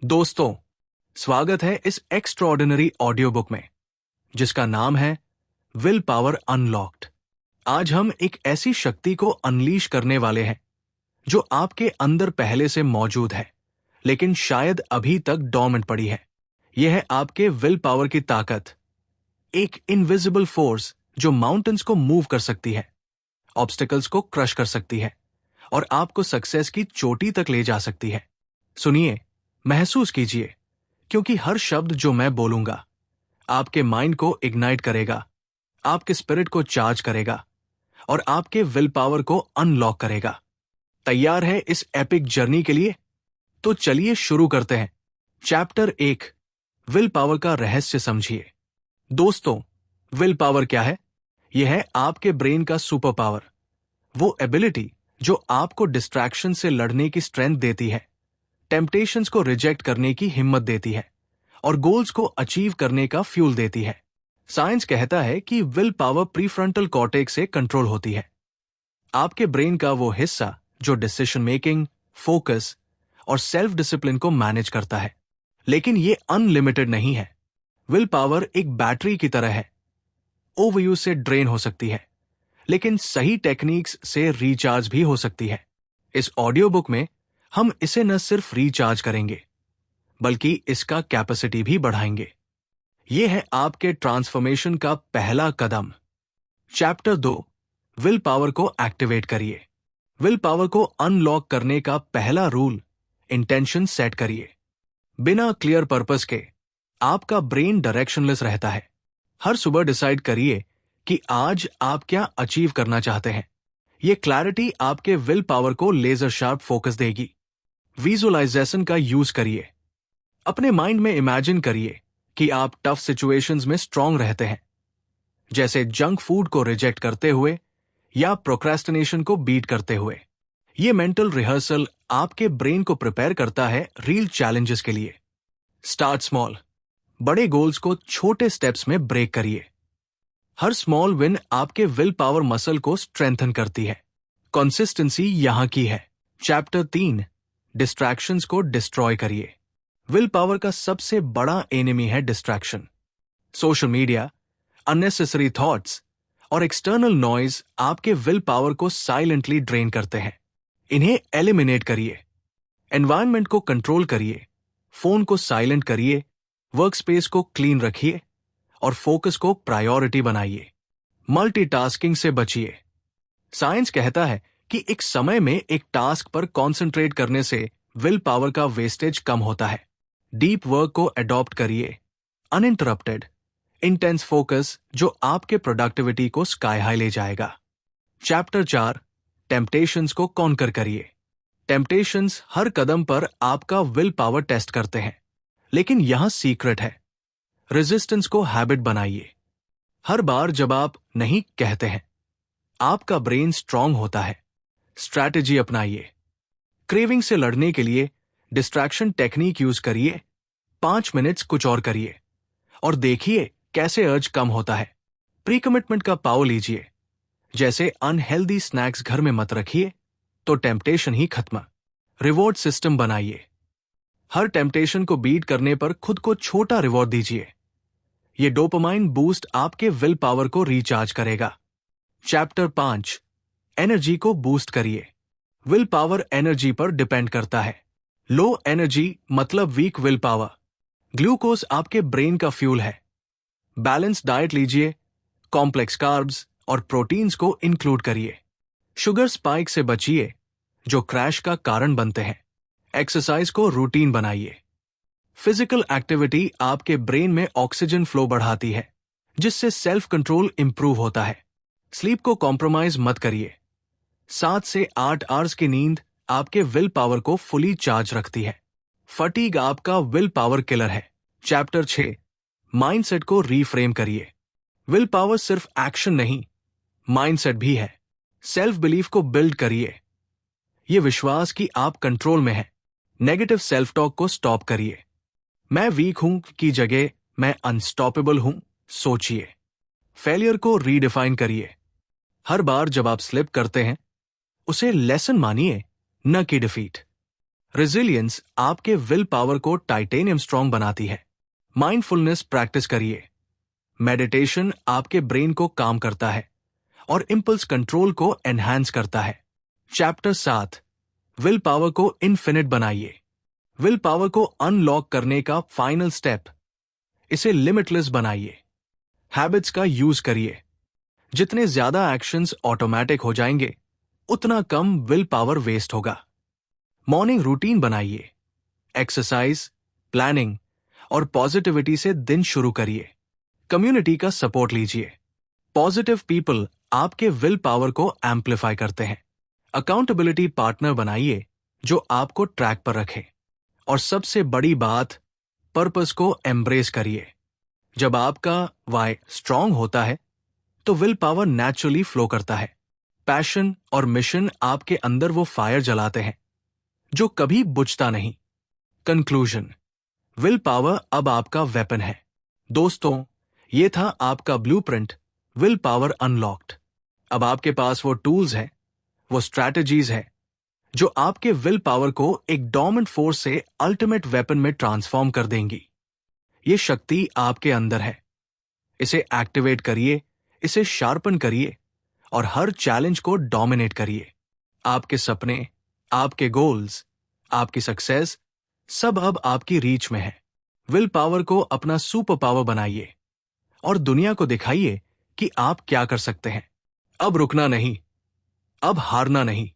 दोस्तों, स्वागत है इस एक्स्ट्रॉर्डिनरी ऑडियो बुक में जिसका नाम है विल पावर अनलॉक्ड। आज हम एक ऐसी शक्ति को अनलीश करने वाले हैं जो आपके अंदर पहले से मौजूद है, लेकिन शायद अभी तक डोर्मेंट पड़ी है। यह है आपके विल पावर की ताकत, एक इनविजिबल फोर्स जो माउंटेन्स को मूव कर सकती है, ऑब्स्टिकल्स को क्रश कर सकती है और आपको सक्सेस की चोटी तक ले जा सकती है। सुनिए, महसूस कीजिए, क्योंकि हर शब्द जो मैं बोलूंगा आपके माइंड को इग्नाइट करेगा, आपके स्पिरिट को चार्ज करेगा और आपके विल पावर को अनलॉक करेगा। तैयार है इस एपिक जर्नी के लिए? तो चलिए शुरू करते हैं। चैप्टर 1, विल पावर का रहस्य समझिए। दोस्तों, विल पावर क्या है? यह है आपके ब्रेन का सुपर पावर, वो एबिलिटी जो आपको डिस्ट्रैक्शन से लड़ने की स्ट्रेंथ देती है, टेम्पटेशंस को रिजेक्ट करने की हिम्मत देती है और गोल्स को अचीव करने का फ्यूल देती है। साइंस कहता है कि विल पावर प्रीफ्रंटल कॉर्टेक्स से कंट्रोल होती है, आपके ब्रेन का वो हिस्सा जो डिसीजन मेकिंग, फोकस और सेल्फ डिसिप्लिन को मैनेज करता है। लेकिन ये अनलिमिटेड नहीं है। विल पावर एक बैटरी की तरह है, ओवरयूज से ड्रेन हो सकती है, लेकिन सही टेक्निक्स से रिचार्ज भी हो सकती है। इस ऑडियो बुक में हम इसे न सिर्फ रिचार्ज करेंगे, बल्कि इसका कैपेसिटी भी बढ़ाएंगे। यह है आपके ट्रांसफॉर्मेशन का पहला कदम। चैप्टर 2, विल पावर को एक्टिवेट करिए। विल पावर को अनलॉक करने का पहला रूल, इंटेंशन सेट करिए। बिना क्लियर पर्पस के आपका ब्रेन डायरेक्शनलेस रहता है। हर सुबह डिसाइड करिए कि आज आप क्या अचीव करना चाहते हैं। यह क्लैरिटी आपके विल पावर को लेजर शार्प फोकस देगी। विजुअलाइजेशन का यूज करिए। अपने माइंड में इमेजिन करिए कि आप टफ सिचुएशंस में स्ट्रांग रहते हैं, जैसे जंक फूड को रिजेक्ट करते हुए या प्रोक्रेस्टिनेशन को बीट करते हुए। यह मेंटल रिहर्सल आपके ब्रेन को प्रिपेयर करता है रियल चैलेंजेस के लिए। स्टार्ट स्मॉल, बड़े गोल्स को छोटे स्टेप्स में ब्रेक करिए। हर स्मॉल विन आपके विल पावर मसल को स्ट्रेंथन करती है। कंसिस्टेंसी यहां की है। चैप्टर 3, डिस्ट्रैक्शंस को डिस्ट्रॉय करिए। विल पावर का सबसे बड़ा एनिमी है distraction. Social media, unnecessary thoughts और एक्सटर्नल नॉइज आपके विल पावर को साइलेंटली ड्रेन करते हैं। इन्हें एलिमिनेट करिए। एनवायरनमेंट को कंट्रोल करिए, फोन को साइलेंट करिए, वर्कस्पेस को क्लीन रखिए और फोकस को प्रायोरिटी बनाइए। मल्टीटास्किंग से बचिए। साइंस कहता है कि एक समय में एक टास्क पर कॉन्सेंट्रेट करने से विल पावर का वेस्टेज कम होता है। डीप वर्क को अडॉप्ट करिए, अनइंटरप्टेड, इंटेंस फोकस जो आपके प्रोडक्टिविटी को स्काई हाई ले जाएगा। चैप्टर 4, टेम्पटेशंस को कॉन्कर करिए। टेम्पटेशंस हर कदम पर आपका विल पावर टेस्ट करते हैं, लेकिन यहां सीक्रेट है। रेजिस्टेंस को हैबिट बनाइए। हर बार जब आप नहीं कहते हैं, आपका ब्रेन स्ट्रांग होता है। स्ट्रैटेजी अपनाइए। क्रेविंग से लड़ने के लिए डिस्ट्रैक्शन टेक्निक यूज करिए। 5 मिनट्स कुछ और करिए और देखिए कैसे अर्ज कम होता है। प्री कमिटमेंट का पाव लीजिए, जैसे अनहेल्दी स्नैक्स घर में मत रखिए तो टेम्पटेशन ही खत्म। रिवॉर्ड सिस्टम बनाइए। हर टेम्पटेशन को बीट करने पर खुद को छोटा रिवॉर्ड दीजिए। यह डोपामाइन बूस्ट आपके विल पावर को रिचार्ज करेगा। चैप्टर 5, एनर्जी को बूस्ट करिए। विल पावर एनर्जी पर डिपेंड करता है। लो एनर्जी मतलब वीक विल पावर। ग्लूकोज आपके ब्रेन का फ्यूल है। बैलेंस डाइट लीजिए, कॉम्प्लेक्स कार्ब्स और प्रोटीन्स को इंक्लूड करिए। शुगर स्पाइक से बचिए जो क्रैश का कारण बनते हैं। एक्सरसाइज को रूटीन बनाइए। फिजिकल एक्टिविटी आपके ब्रेन में ऑक्सीजन फ्लो बढ़ाती है, जिससे सेल्फ कंट्रोल इंप्रूव होता है। स्लीप को कॉम्प्रोमाइज मत करिए। 7 से 8 आवर्स की नींद आपके विल पावर को फुली चार्ज रखती है। फटीग आपका विल पावर किलर है। चैप्टर 6, माइंडसेट को रीफ्रेम करिए। विल पावर सिर्फ एक्शन नहीं, माइंडसेट भी है। सेल्फ बिलीफ को बिल्ड करिए। यह विश्वास कि आप कंट्रोल में हैं। नेगेटिव सेल्फ टॉक को स्टॉप करिए। मैं वीक हूं की जगह मैं अनस्टॉपेबल हूं सोचिए। फेलियर को रीडिफाइन करिए। हर बार जब आप स्लिप करते हैं, उसे लेसन मानिए, न कि डिफीट। रेजिलियंस आपके विल पावर को टाइटेनियम स्ट्रांग बनाती है। माइंडफुलनेस प्रैक्टिस करिए। मेडिटेशन आपके ब्रेन को काम करता है और इंपल्स कंट्रोल को एनहांस करता है। चैप्टर 7, विल पावर को इनफिनिट बनाइए। विल पावर को अनलॉक करने का फाइनल स्टेप, इसे लिमिटलेस बनाइए। हैबिट्स का यूज करिए। जितने ज्यादा एक्शंस ऑटोमेटिक हो जाएंगे, उतना कम विल पावर वेस्ट होगा। मॉर्निंग रूटीन बनाइए। एक्सरसाइज, प्लानिंग और पॉजिटिविटी से दिन शुरू करिए। कम्युनिटी का सपोर्ट लीजिए। पॉजिटिव पीपल आपके विल पावर को एम्पलीफाई करते हैं। अकाउंटेबिलिटी पार्टनर बनाइए जो आपको ट्रैक पर रखे। और सबसे बड़ी बात, पर्पस को एम्ब्रेस करिए। जब आपका वाई स्ट्रांग होता है तो विल पावर नेचुरली फ्लो करता है। पैशन और मिशन आपके अंदर वो फायर जलाते हैं जो कभी बुझता नहीं। कंक्लूजन, विल पावर अब आपका वेपन है। दोस्तों, ये था आपका ब्लूप्रिंट, विल पावर अनलॉक्ड। अब आपके पास वो टूल्स हैं, वो स्ट्रैटेजीज हैं जो आपके विल पावर को एक डोमिनेंट फोर्स से अल्टीमेट वेपन में ट्रांसफॉर्म कर देंगी। ये शक्ति आपके अंदर है। इसे एक्टिवेट करिए, इसे शार्पन करिए और हर चैलेंज को डोमिनेट करिए। आपके सपने, आपके गोल्स, आपकी सक्सेस सब अब आपकी रीच में है। विल पावर को अपना सुपर पावर बनाइए और दुनिया को दिखाइए कि आप क्या कर सकते हैं। अब रुकना नहीं, अब हारना नहीं,